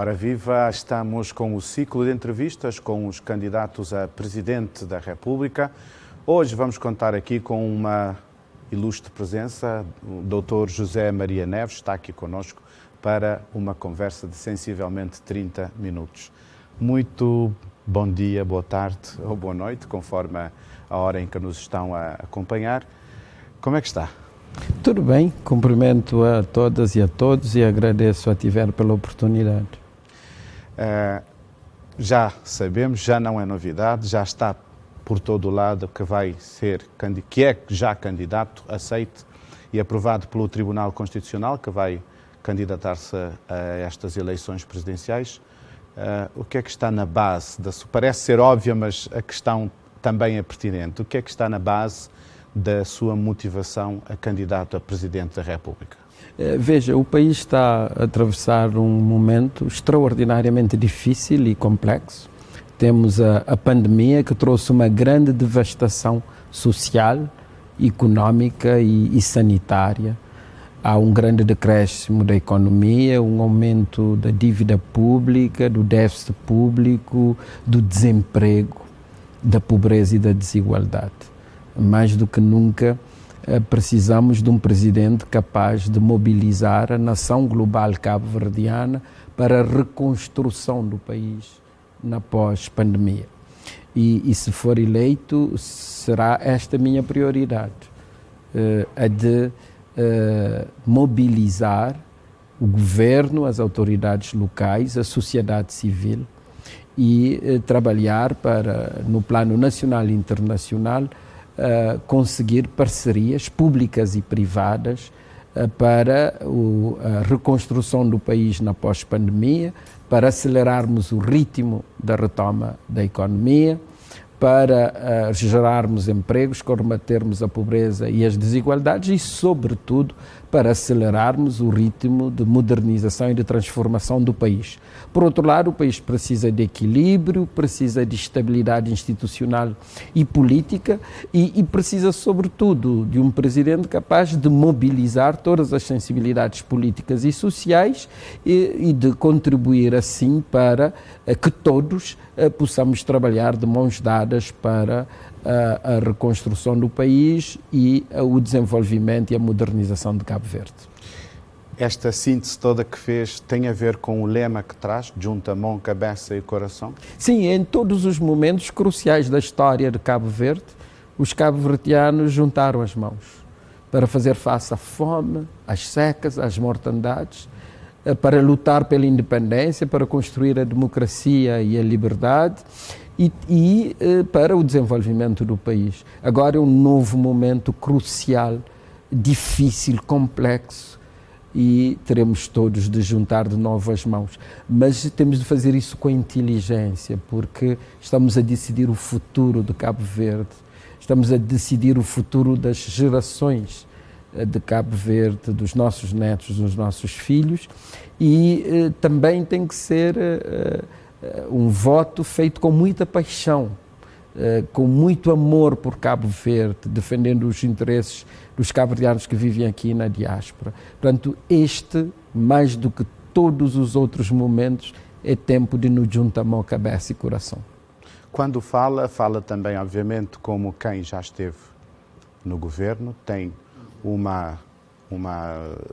Ora viva, estamos com o ciclo de entrevistas com os candidatos a Presidente da República. Hoje vamos contar aqui com uma ilustre presença. O Dr. José Maria Neves está aqui connosco para uma conversa de sensivelmente 30 minutos. Muito bom dia, boa tarde ou boa noite, conforme a hora em que nos estão a acompanhar. Como é que está? Tudo bem, cumprimento a todas e a todos e agradeço a tiver pela oportunidade. Já sabemos, já não é novidade, já está por todo o lado que é já candidato, aceito e aprovado pelo Tribunal Constitucional, que vai candidatar-se a estas eleições presidenciais. O que é que está na base? Parece ser óbvia, mas a questão também é pertinente. O que é que está na base da sua motivação a candidato a Presidente da República? Veja, o país está a atravessar um momento extraordinariamente difícil e complexo. Temos a pandemia que trouxe uma grande devastação social, económica e sanitária. Há um grande decréscimo da economia, um aumento da dívida pública, do déficit público, do desemprego, da pobreza e da desigualdade. Mais do que nunca, precisamos de um presidente capaz de mobilizar a nação global cabo-verdiana para a reconstrução do país na pós-pandemia. E se for eleito, será esta minha prioridade, a de mobilizar o governo, as autoridades locais, a sociedade civil e trabalhar para, no plano nacional e internacional, conseguir parcerias públicas e privadas para a reconstrução do país na pós-pandemia, para acelerarmos o ritmo da retoma da economia, para gerarmos empregos, combatermos a pobreza e as desigualdades e, sobretudo, para acelerarmos o ritmo de modernização e de transformação do país. Por outro lado, o país precisa de equilíbrio, precisa de estabilidade institucional e política e precisa, sobretudo, de um presidente capaz de mobilizar todas as sensibilidades políticas e sociais e de contribuir, assim, para que todos possamos trabalhar de mãos dadas para a reconstrução do país e o desenvolvimento e a modernização de Cabo Verde. Esta síntese toda que fez tem a ver com o lema que traz, junta mão, cabeça e coração? Sim, em todos os momentos cruciais da história de Cabo Verde, os cabo-verdianos juntaram as mãos para fazer face à fome, às secas, às mortandades, para lutar pela independência, para construir a democracia e a liberdade e para o desenvolvimento do país. Agora é um novo momento crucial, difícil, complexo e teremos todos de juntar de novo as mãos. Mas temos de fazer isso com inteligência, porque estamos a decidir o futuro de Cabo Verde, estamos a decidir o futuro das gerações de Cabo Verde, dos nossos netos, dos nossos filhos e também tem que ser um voto feito com muita paixão, com muito amor por Cabo Verde, defendendo os interesses dos cabo-verdianos que vivem aqui na diáspora. Portanto, este, mais do que todos os outros momentos, é tempo de nos juntar mão, cabeça e coração. Quando fala também, obviamente, como quem já esteve no governo, tem uma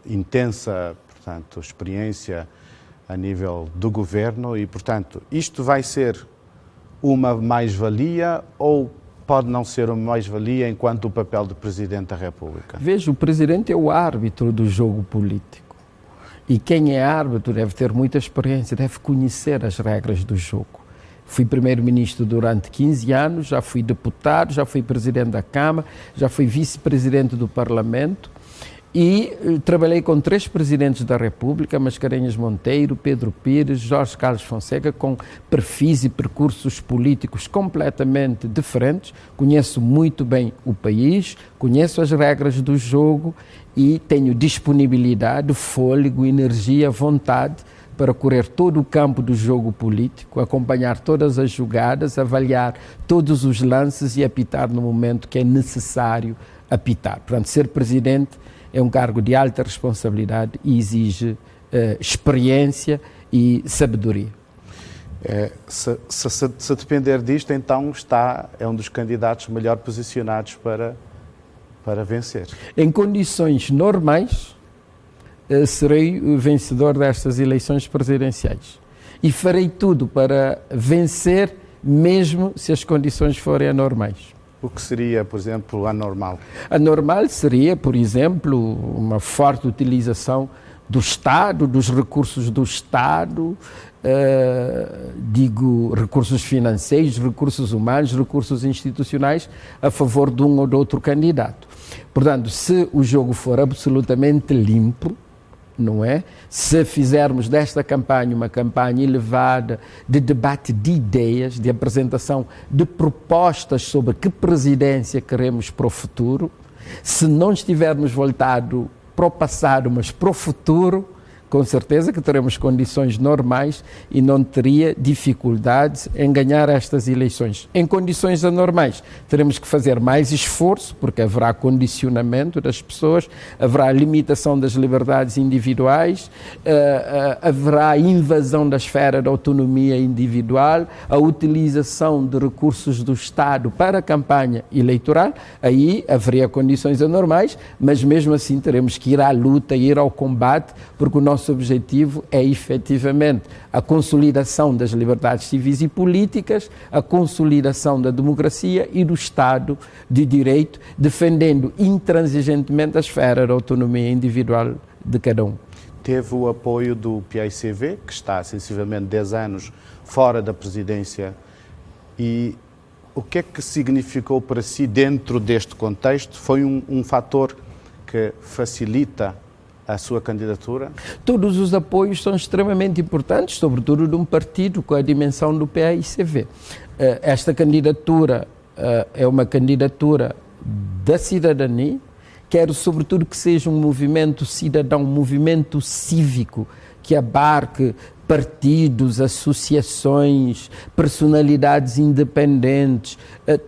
intensa, portanto, experiência a nível do governo e, portanto, isto vai ser uma mais-valia ou pode não ser uma mais-valia enquanto o papel do Presidente da República? Veja, o Presidente é o árbitro do jogo político e quem é árbitro deve ter muita experiência, deve conhecer as regras do jogo. Fui primeiro-ministro durante 15 anos, já fui deputado, já fui presidente da Câmara, já fui vice-presidente do Parlamento e trabalhei com 3 presidentes da República, Mascarenhas Monteiro, Pedro Pires, Jorge Carlos Fonseca, com perfis e percursos políticos completamente diferentes. Conheço muito bem o país, conheço as regras do jogo e tenho disponibilidade, fôlego, energia, vontade para correr todo o campo do jogo político, acompanhar todas as jogadas, avaliar todos os lances e apitar no momento que é necessário apitar. Portanto, ser presidente é um cargo de alta responsabilidade e exige experiência e sabedoria. Se depender disto, então é um dos candidatos melhor posicionados para vencer. Em condições normais, serei o vencedor destas eleições presidenciais. E farei tudo para vencer, mesmo se as condições forem anormais. O que seria, por exemplo, anormal? Anormal seria, por exemplo, uma forte utilização do Estado, dos recursos do Estado, recursos financeiros, recursos humanos, recursos institucionais, a favor de um ou de outro candidato. Portanto, se o jogo for absolutamente limpo, não é? Se fizermos desta campanha uma campanha elevada de debate de ideias, de apresentação de propostas sobre que presidência queremos para o futuro, se não estivermos voltado para o passado, mas para o futuro, com certeza que teremos condições normais e não teria dificuldades em ganhar estas eleições. Em condições anormais, teremos que fazer mais esforço, porque haverá condicionamento das pessoas, haverá limitação das liberdades individuais, haverá invasão da esfera da autonomia individual, a utilização de recursos do Estado para a campanha eleitoral. Aí haveria condições anormais, mas mesmo assim teremos que ir à luta, ir ao combate, porque o nosso objetivo é efetivamente a consolidação das liberdades civis e políticas, a consolidação da democracia e do Estado de Direito, defendendo intransigentemente a esfera da autonomia individual de cada um. Teve o apoio do PAICV, que está sensivelmente 10 anos fora da presidência, e o que é que significou para si dentro deste contexto? Foi um fator que facilita a sua candidatura? Todos os apoios são extremamente importantes, sobretudo de um partido com a dimensão do PAICV. Esta candidatura é uma candidatura da cidadania, quero sobretudo que seja um movimento cidadão, um movimento cívico, que abarque partidos, associações, personalidades independentes,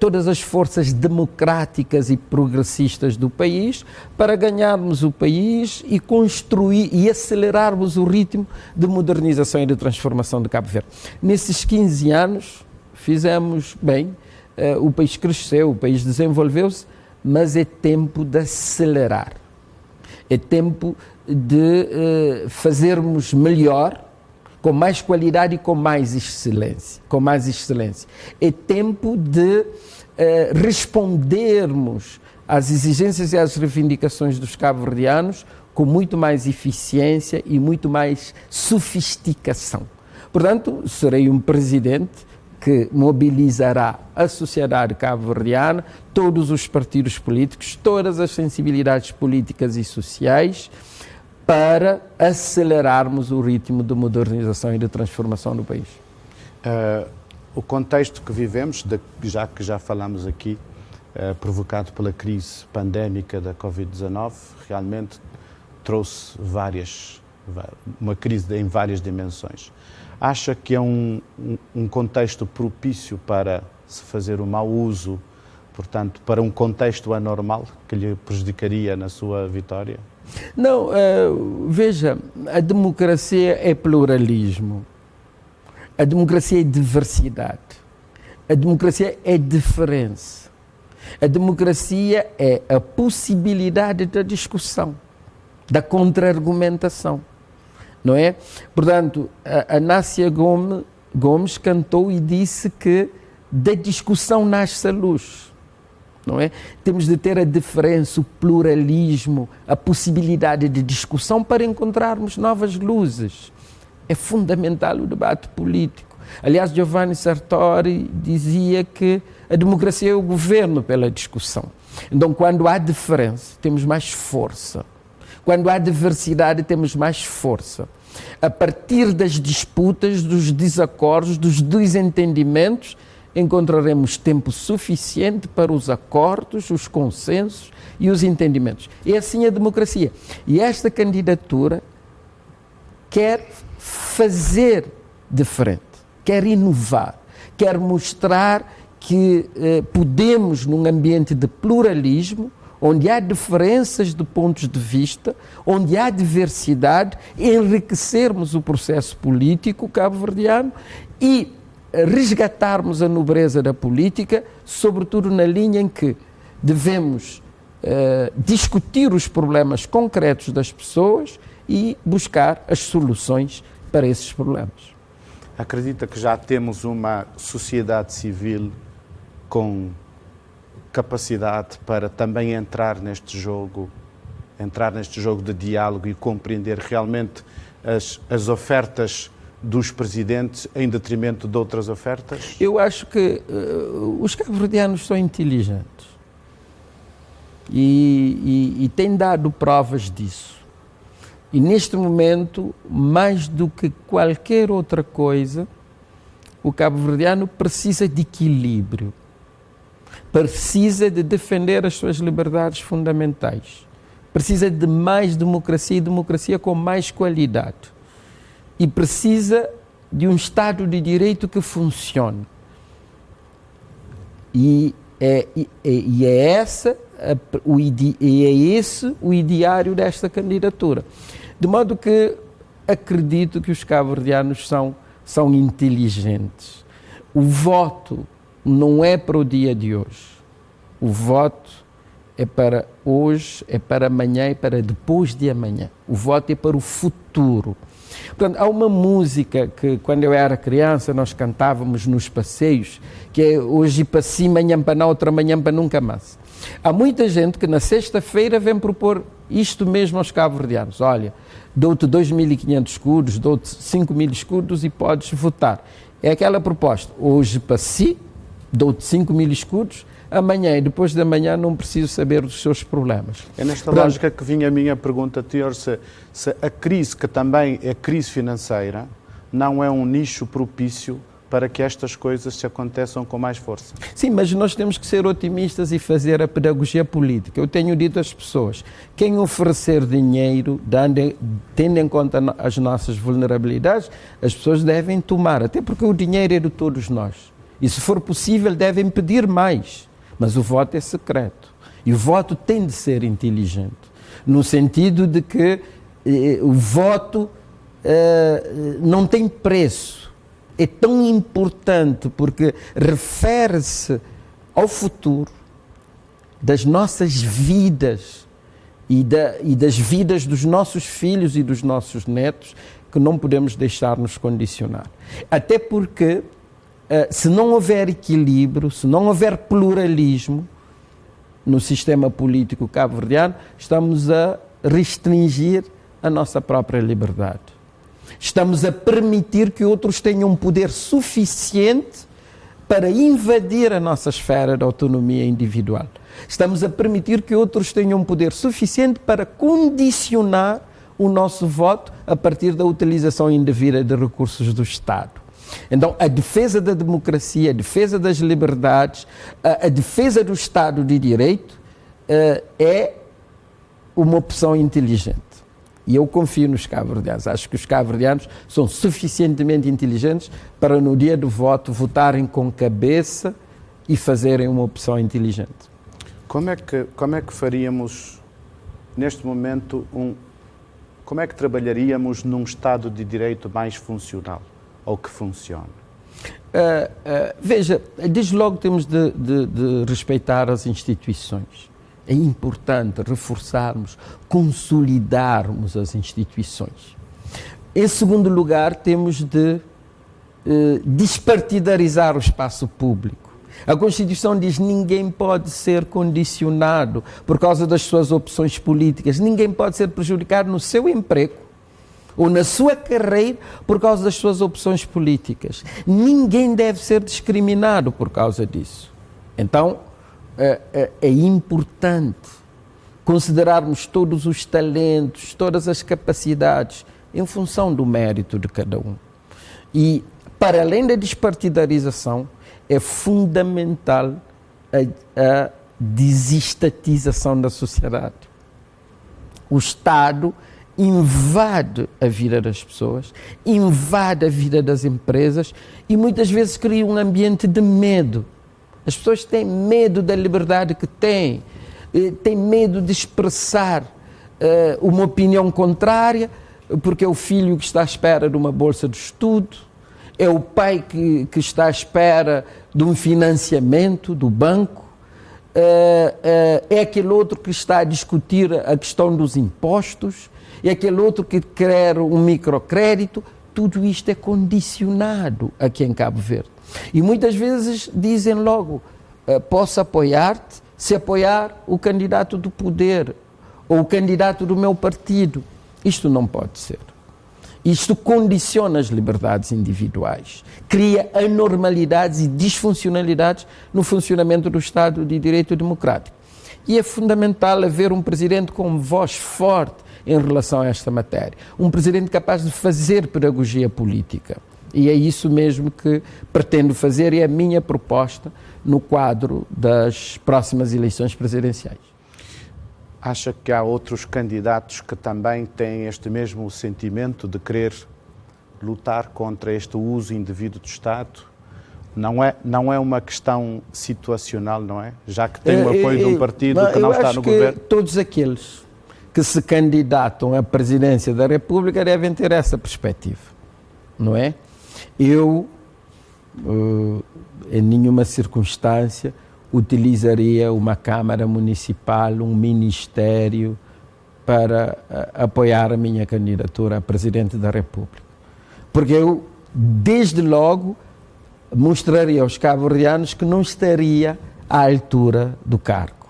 todas as forças democráticas e progressistas do país, para ganharmos o país e construir e acelerarmos o ritmo de modernização e de transformação de Cabo Verde. Nesses 15 anos fizemos bem, o país cresceu, o país desenvolveu-se, mas é tempo de acelerar, é tempo de fazermos melhor, com mais qualidade e com mais excelência. É tempo de respondermos às exigências e às reivindicações dos cabo-verdianos com muito mais eficiência e muito mais sofisticação. Portanto, serei um presidente que mobilizará a sociedade cabo-verdiana, todos os partidos políticos, todas as sensibilidades políticas e sociais, para acelerarmos o ritmo de modernização e de transformação do país. O contexto que vivemos, já falamos aqui, provocado pela crise pandémica da Covid-19, realmente trouxe uma crise em várias dimensões. Acha que é um contexto propício para se fazer o mau uso, portanto, para um contexto anormal que lhe prejudicaria na sua vitória? Não, veja, a democracia é pluralismo, a democracia é diversidade, a democracia é diferença, a democracia é a possibilidade da discussão, da contra-argumentação, não é? Portanto, a Nácia Gomes cantou e disse que da discussão nasce a luz. Não é? Temos de ter a diferença, o pluralismo, a possibilidade de discussão para encontrarmos novas luzes. É fundamental o debate político. Aliás, Giovanni Sartori dizia que a democracia é o governo pela discussão. Então, quando há diferença, temos mais força. Quando há diversidade, temos mais força. A partir das disputas, dos desacordos, dos desentendimentos, encontraremos tempo suficiente para os acordos, os consensos e os entendimentos. É assim a democracia. E esta candidatura quer fazer diferente, quer inovar, quer mostrar que podemos, num ambiente de pluralismo, onde há diferenças de pontos de vista, onde há diversidade, enriquecermos o processo político cabo-verdiano e resgatarmos a nobreza da política, sobretudo na linha em que devemos discutir os problemas concretos das pessoas e buscar as soluções para esses problemas. Acredita que já temos uma sociedade civil com capacidade para também entrar neste jogo de diálogo e compreender realmente as ofertas dos presidentes em detrimento de outras ofertas? Eu acho que os cabo-verdianos são inteligentes e têm dado provas disso. E neste momento, mais do que qualquer outra coisa, o cabo-verdiano precisa de equilíbrio, precisa de defender as suas liberdades fundamentais, precisa de mais democracia e democracia com mais qualidade. E precisa de um Estado de Direito que funcione. E é esse o ideário desta candidatura. De modo que acredito que os cabo-verdianos são inteligentes. O voto não é para o dia de hoje. O voto é para hoje, é para amanhã e para depois de amanhã. O voto é para o futuro. Portanto, há uma música que, quando eu era criança, nós cantávamos nos passeios, que é hoje para si, amanhã para não, outra manhã para nunca mais. Há muita gente que na sexta-feira vem propor isto mesmo aos cabo-verdianos. Olha, dou-te 2.500 escudos, dou-te 5.000 escudos e podes votar. É aquela proposta. Hoje para si, dou-te 5.000 escudos, amanhã e depois de amanhã não preciso saber dos seus problemas. É nesta lógica que vinha a minha pergunta, Teor, se a crise, que também é crise financeira, não é um nicho propício para que estas coisas se aconteçam com mais força. Sim, mas nós temos que ser otimistas e fazer a pedagogia política. Eu tenho dito às pessoas, quem oferecer dinheiro, tendo em conta as nossas vulnerabilidades, as pessoas devem tomar, até porque o dinheiro é de todos nós. E se for possível, devem pedir mais. Mas o voto é secreto. E o voto tem de ser inteligente. No sentido de que o voto não tem preço. É tão importante porque refere-se ao futuro das nossas vidas e das vidas dos nossos filhos e dos nossos netos, que não podemos deixar-nos condicionar. Até porque se não houver equilíbrio, se não houver pluralismo no sistema político cabo-verdiano, estamos a restringir a nossa própria liberdade. Estamos a permitir que outros tenham poder suficiente para invadir a nossa esfera de autonomia individual. Estamos a permitir que outros tenham poder suficiente para condicionar o nosso voto a partir da utilização indevida de recursos do Estado. Então, a defesa da democracia, a defesa das liberdades, a defesa do Estado de Direito é uma opção inteligente. E eu confio nos cabo-verdianos. Acho que os cabo-verdianos são suficientemente inteligentes para, no dia do voto, votarem com cabeça e fazerem uma opção inteligente. Como é que faríamos, neste momento, como é que trabalharíamos num Estado de Direito mais funcional? Ou que funcione? Veja, desde logo temos de respeitar as instituições. É importante reforçarmos, consolidarmos as instituições. Em segundo lugar, temos de despartidarizar o espaço público. A Constituição diz que ninguém pode ser condicionado por causa das suas opções políticas, ninguém pode ser prejudicado no seu emprego ou na sua carreira por causa das suas opções políticas. Ninguém deve ser discriminado por causa disso. Então, é importante considerarmos todos os talentos, todas as capacidades em função do mérito de cada um. E, para além da despartidarização, é fundamental a desestatização da sociedade. O Estado invade a vida das pessoas, invade a vida das empresas e muitas vezes cria um ambiente de medo. As pessoas têm medo da liberdade que têm, tem medo de expressar uma opinião contrária, porque é o filho que está à espera de uma bolsa de estudo, é o pai que está à espera de um financiamento do banco, é aquele outro que está a discutir a questão dos impostos, é aquele outro que quer um microcrédito. Tudo isto é condicionado aqui em Cabo Verde. E muitas vezes dizem logo, posso apoiar-te se apoiar o candidato do poder ou o candidato do meu partido. Isto não pode ser. Isto condiciona as liberdades individuais, cria anormalidades e disfuncionalidades no funcionamento do Estado de Direito Democrático. E é fundamental haver um presidente com voz forte em relação a esta matéria. Um presidente capaz de fazer pedagogia política. E é isso mesmo que pretendo fazer e é a minha proposta no quadro das próximas eleições presidenciais. Acha que há outros candidatos que também têm este mesmo sentimento de querer lutar contra este uso indevido do Estado? Não é uma questão situacional, não é? Já que tem o apoio de um partido que não está no governo. Eu acho que todos aqueles que se candidatam à presidência da República devem ter essa perspectiva, não é? Eu, em nenhuma circunstância, utilizaria uma Câmara Municipal, um Ministério para apoiar a minha candidatura a Presidente da República. Porque eu, desde logo, mostraria aos cabo-verdianos que não estaria à altura do cargo.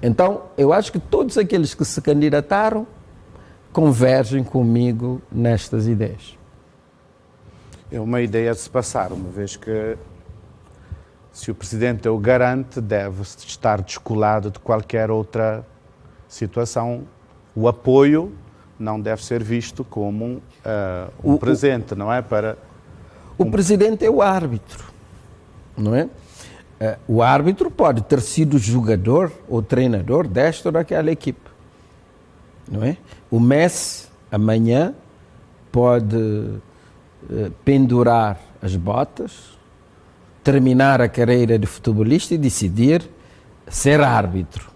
Então, eu acho que todos aqueles que se candidataram convergem comigo nestas ideias. É uma ideia de se passar, uma vez que se o Presidente o garante, deve estar descolado de qualquer outra situação. O apoio não deve ser visto como um presente, não é? O Presidente é o árbitro, não é? O árbitro pode ter sido jogador ou treinador desta ou daquela equipe, não é? O Messi, amanhã, pode pendurar as botas, terminar a carreira de futebolista e decidir ser árbitro.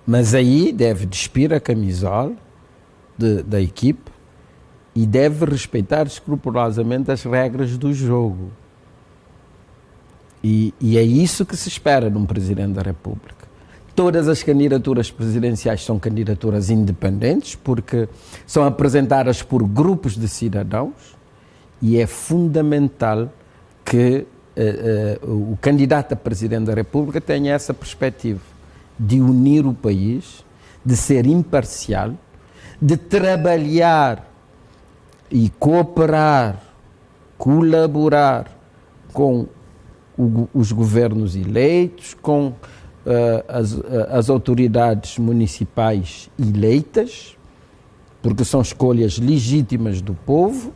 Mas aí deve despir a camisola da equipe e deve respeitar escrupulosamente as regras do jogo. E é isso que se espera de um Presidente da República. Todas as candidaturas presidenciais são candidaturas independentes, porque são apresentadas por grupos de cidadãos, e é fundamental que o candidato a Presidente da República tenha essa perspectiva de unir o país, de ser imparcial, de trabalhar e cooperar, colaborar com os governos eleitos, com as autoridades municipais eleitas, porque são escolhas legítimas do povo,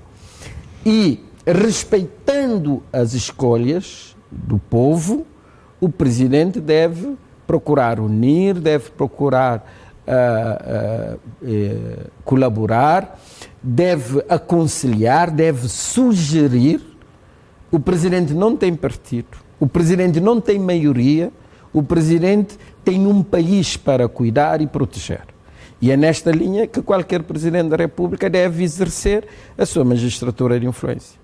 e respeitando as escolhas do povo, o Presidente deve procurar unir, deve procurar colaborar, deve aconselhar, deve sugerir. O Presidente não tem partido, o Presidente não tem maioria, o Presidente tem um país para cuidar e proteger. E é nesta linha que qualquer Presidente da República deve exercer a sua magistratura de influência.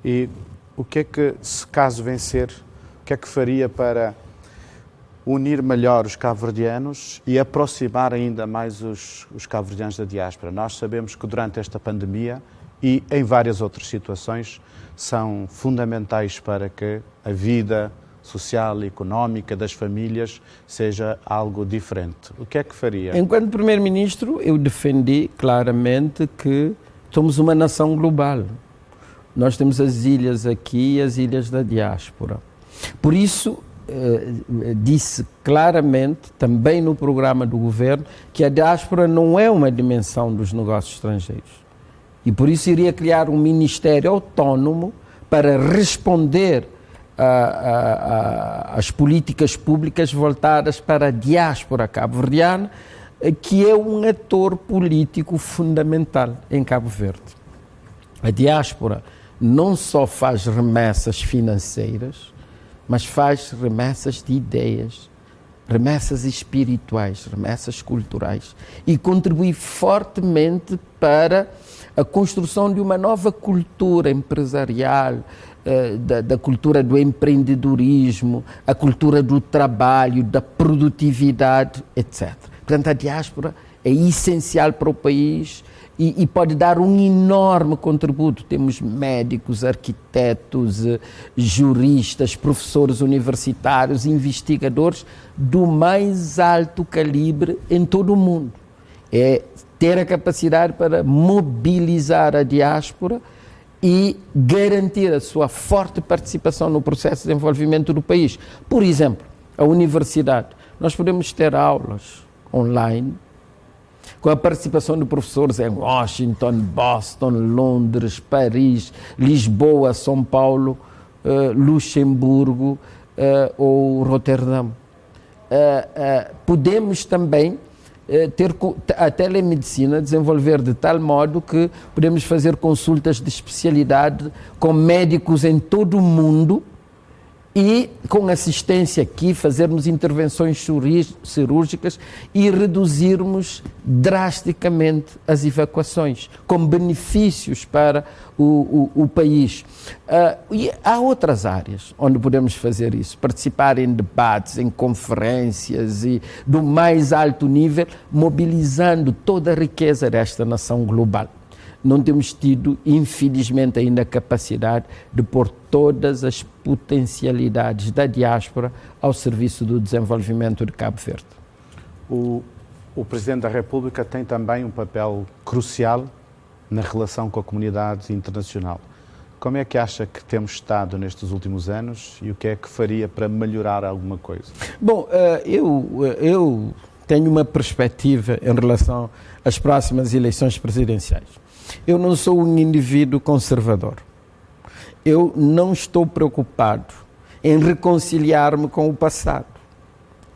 E o que é que, se caso vencer, o que é que faria para unir melhor os cabo-verdianos e aproximar ainda mais os cabo-verdianos da diáspora? Nós sabemos que durante esta pandemia e em várias outras situações são fundamentais para que a vida social e económica das famílias seja algo diferente. O que é que faria? Enquanto Primeiro-Ministro, eu defendi claramente que somos uma nação global. Nós temos as ilhas aqui e as ilhas da diáspora. Por isso, disse claramente, também no programa do governo, que a diáspora não é uma dimensão dos negócios estrangeiros. E por isso iria criar um ministério autónomo para responder às políticas públicas voltadas para a diáspora cabo-verdiana, que é um ator político fundamental em Cabo Verde. A diáspora não só faz remessas financeiras, mas faz remessas de ideias, remessas espirituais, remessas culturais, e contribuir fortemente para a construção de uma nova cultura empresarial, da cultura do empreendedorismo, a cultura do trabalho, da produtividade, etc. Portanto, a diáspora é essencial para o país e pode dar um enorme contributo. Temos médicos, arquitetos, juristas, professores universitários, investigadores do mais alto calibre em todo o mundo. É ter a capacidade para mobilizar a diáspora e garantir a sua forte participação no processo de desenvolvimento do país. Por exemplo, a universidade. Nós podemos ter aulas online com a participação de professores em Washington, Boston, Londres, Paris, Lisboa, São Paulo, Luxemburgo ou Roterdão. Podemos também ter a telemedicina desenvolver de tal modo que podemos fazer consultas de especialidade com médicos em todo o mundo e com assistência aqui fazermos intervenções cirúrgicas e reduzirmos drasticamente as evacuações, com benefícios para o país. E há outras áreas onde podemos fazer isso, participar em debates, em conferências e do mais alto nível, mobilizando toda a riqueza desta nação global. Não temos tido, infelizmente, ainda a capacidade de pôr todas as potencialidades da diáspora ao serviço do desenvolvimento de Cabo Verde. O Presidente da República tem também um papel crucial na relação com a comunidade internacional. Como é que acha que temos estado nestes últimos anos e o que é que faria para melhorar alguma coisa? Bom, eu tenho uma perspectiva em relação às próximas eleições presidenciais. Eu não sou um indivíduo conservador. Eu não estou preocupado em reconciliar-me com o passado.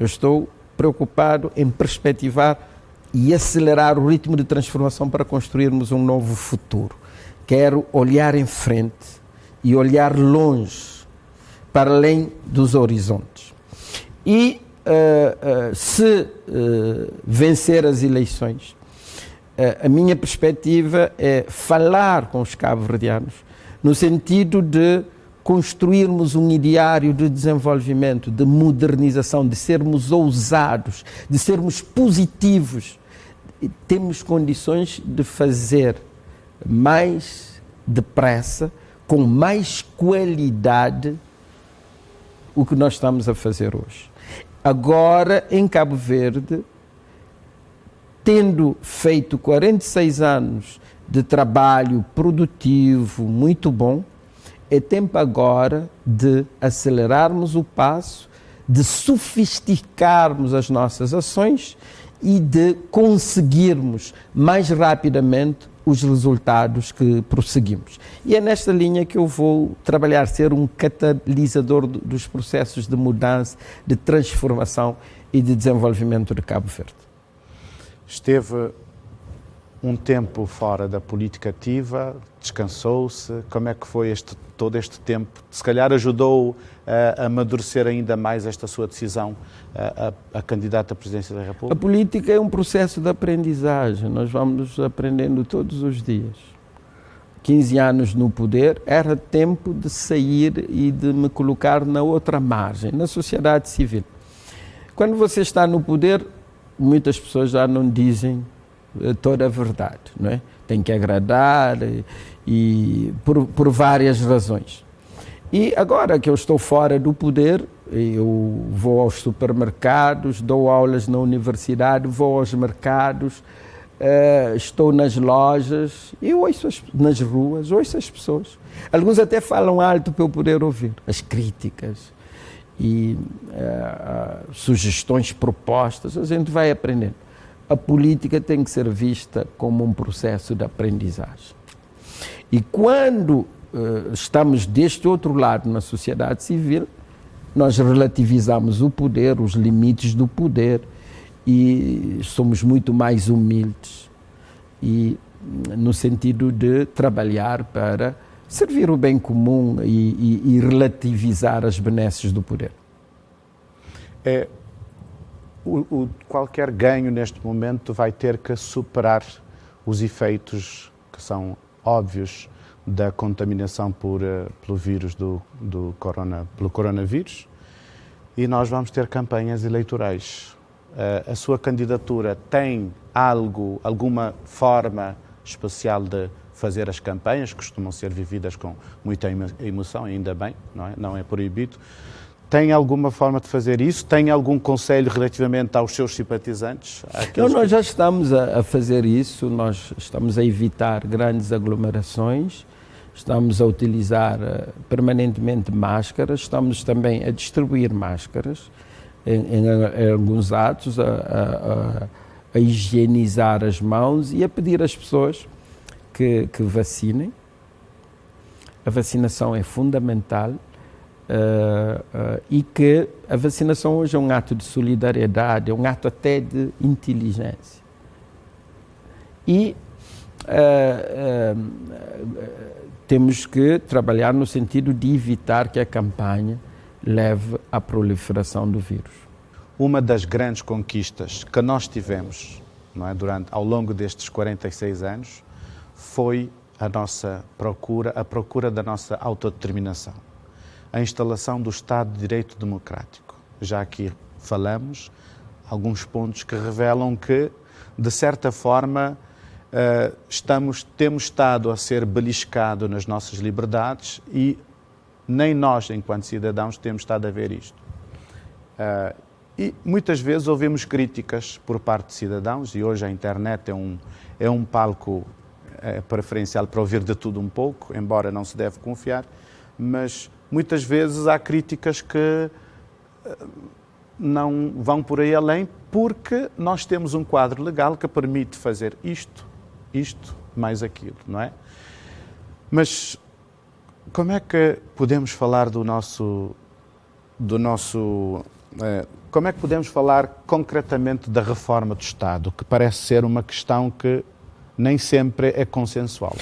Eu estou preocupado em perspectivar e acelerar o ritmo de transformação para construirmos um novo futuro. Quero olhar em frente e olhar longe, para além dos horizontes. E se vencer as eleições, a minha perspectiva é falar com os cabo-verdianos no sentido de construirmos um ideário de desenvolvimento, de modernização, de sermos ousados, de sermos positivos. Temos condições de fazer mais depressa, com mais qualidade, o que nós estamos a fazer hoje. Agora, em Cabo Verde, tendo feito 46 anos de trabalho produtivo muito bom, é tempo agora de acelerarmos o passo, de sofisticarmos as nossas ações e de conseguirmos mais rapidamente os resultados que prosseguimos. E é nesta linha que eu vou trabalhar, ser um catalisador dos processos de mudança, de transformação e de desenvolvimento de Cabo Verde. Esteve um tempo fora da política ativa, descansou-se. Como é que foi todo este tempo? Se calhar ajudou a amadurecer ainda mais esta sua decisão a candidata à presidência da República? A política é um processo de aprendizagem. Nós vamos aprendendo todos os dias. 15 anos no poder, era tempo de sair e de me colocar na outra margem, na sociedade civil. Quando você está no poder, muitas pessoas já não dizem toda a verdade, não é? Tem que agradar e por várias razões. E agora que eu estou fora do poder, eu vou aos supermercados, dou aulas na universidade, vou aos mercados, estou nas lojas e ouço nas ruas, ouço as pessoas. Alguns até falam alto para eu poder ouvir as críticas e sugestões, propostas, a gente vai aprendendo. A política tem que ser vista como um processo de aprendizagem. E quando estamos deste outro lado na sociedade civil, nós relativizamos o poder, os limites do poder e somos muito mais humildes e no sentido de trabalhar para servir o bem comum e relativizar as benesses do poder. qualquer ganho neste momento vai ter que superar os efeitos que são óbvios da contaminação pelo vírus pelo coronavírus, e nós vamos ter campanhas eleitorais. A sua candidatura tem alguma forma especial de fazer as campanhas, costumam ser vividas com muita emoção, ainda bem, não é proibido. Tem alguma forma de fazer isso? Tem algum conselho relativamente aos seus simpatizantes? Nós já estamos a fazer isso, nós estamos a evitar grandes aglomerações, estamos a utilizar permanentemente máscaras, estamos também a distribuir máscaras em alguns atos, a higienizar as mãos e a pedir às pessoas que vacinem. A vacinação é fundamental. E que a vacinação hoje é um ato de solidariedade, é um ato até de inteligência. E temos que trabalhar no sentido de evitar que a campanha leve à proliferação do vírus. Uma das grandes conquistas que nós tivemos, ao longo destes 46 anos, foi a procura da nossa autodeterminação. A instalação do Estado de Direito Democrático. Já aqui falamos alguns pontos que revelam que, de certa forma, temos estado a ser beliscados nas nossas liberdades e nem nós, enquanto cidadãos, temos estado a ver isto. E muitas vezes ouvimos críticas por parte de cidadãos, e hoje a internet é um palco preferencial para ouvir de tudo um pouco, embora não se deve confiar, mas muitas vezes há críticas que não vão por aí além, porque nós temos um quadro legal que permite fazer isto, mais aquilo, não é? Mas como é que podemos falar como é que podemos falar concretamente da reforma do Estado, que parece ser uma questão que nem sempre é consensual?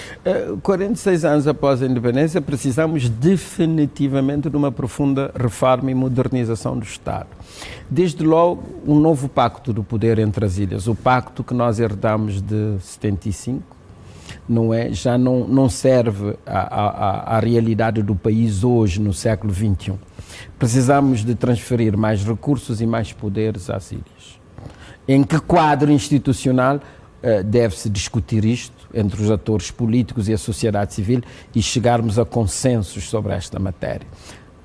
46 anos após a independência, precisamos definitivamente de uma profunda reforma e modernização do Estado. Desde logo, um novo pacto do poder entre as ilhas, o pacto que nós herdamos de 75, já não serve à realidade do país hoje, no século XXI. Precisamos de transferir mais recursos e mais poderes às ilhas. Em que quadro institucional deve-se discutir isto entre os atores políticos e a sociedade civil e chegarmos a consensos sobre esta matéria.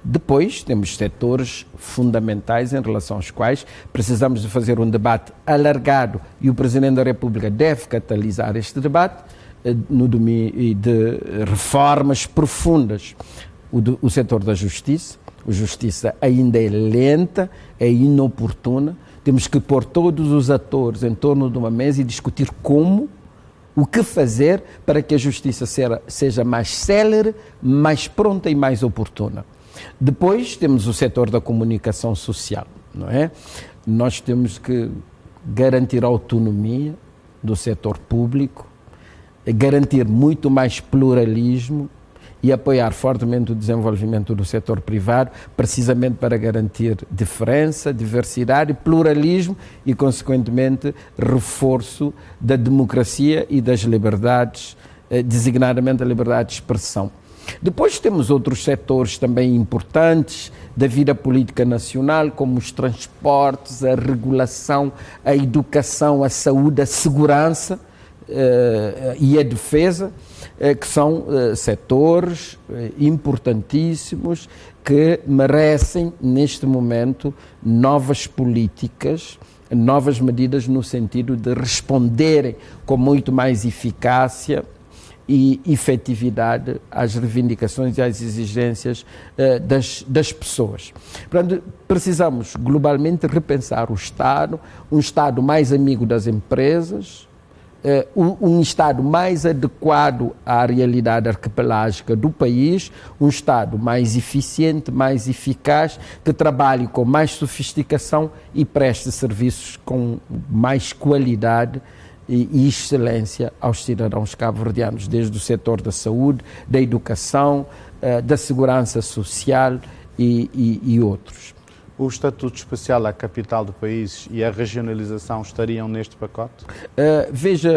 Depois, temos setores fundamentais em relação aos quais precisamos de fazer um debate alargado, e o Presidente da República deve catalisar este debate no domínio de reformas profundas. O setor da justiça, a justiça ainda é lenta, é inoportuna. Temos que pôr todos os atores em torno de uma mesa e discutir o que fazer para que a justiça seja mais célere, mais pronta e mais oportuna. Depois temos o setor da comunicação social, não é? Nós temos que garantir a autonomia do setor público, garantir muito mais pluralismo e apoiar fortemente o desenvolvimento do setor privado, precisamente para garantir diferença, diversidade, pluralismo e, consequentemente, reforço da democracia e das liberdades, designadamente a liberdade de expressão. Depois temos outros setores também importantes da vida política nacional, como os transportes, a regulação, a educação, a saúde, a segurança e a defesa, que são setores importantíssimos que merecem, neste momento, novas políticas, novas medidas no sentido de responderem com muito mais eficácia e efetividade às reivindicações e às exigências das pessoas. Portanto, precisamos globalmente repensar o Estado, um Estado mais amigo das empresas, um Estado mais adequado à realidade arquipelágica do país, um Estado mais eficiente, mais eficaz, que trabalhe com mais sofisticação e preste serviços com mais qualidade e excelência aos cidadãos cabo-verdianos, desde o setor da saúde, da educação, da segurança social e outros. O Estatuto Especial à capital do país e a regionalização estariam neste pacote? Veja,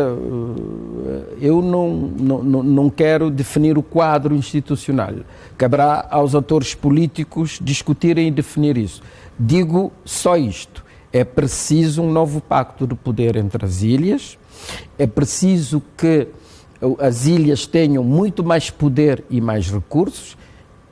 eu não quero definir o quadro institucional. Caberá aos atores políticos discutirem e definir isso. Digo só isto. É preciso um novo pacto de poder entre as ilhas, é preciso que as ilhas tenham muito mais poder e mais recursos,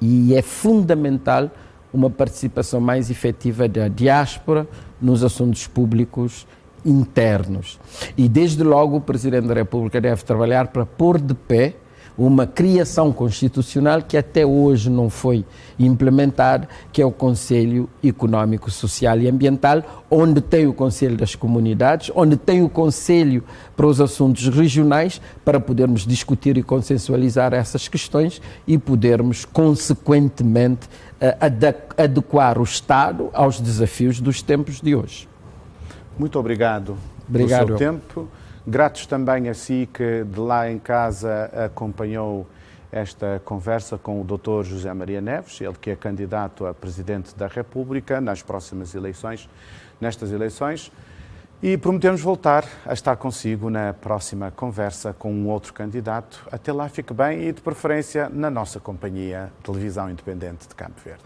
e é fundamental uma participação mais efetiva da diáspora nos assuntos públicos internos. E desde logo o Presidente da República deve trabalhar para pôr de pé uma criação constitucional que até hoje não foi implementada, que é o Conselho Económico, Social e Ambiental, onde tem o Conselho das Comunidades, onde tem o Conselho para os Assuntos Regionais, para podermos discutir e consensualizar essas questões e podermos, consequentemente, adequar o Estado aos desafios dos tempos de hoje. Muito obrigado pelo seu tempo. Gratos também a si que de lá em casa acompanhou esta conversa com o Dr. José Maria Neves, ele que é candidato a Presidente da República nas próximas eleições, nestas eleições, e prometemos voltar a estar consigo na próxima conversa com um outro candidato. Até lá, fique bem e de preferência na nossa companhia Televisão Independente de Cabo Verde.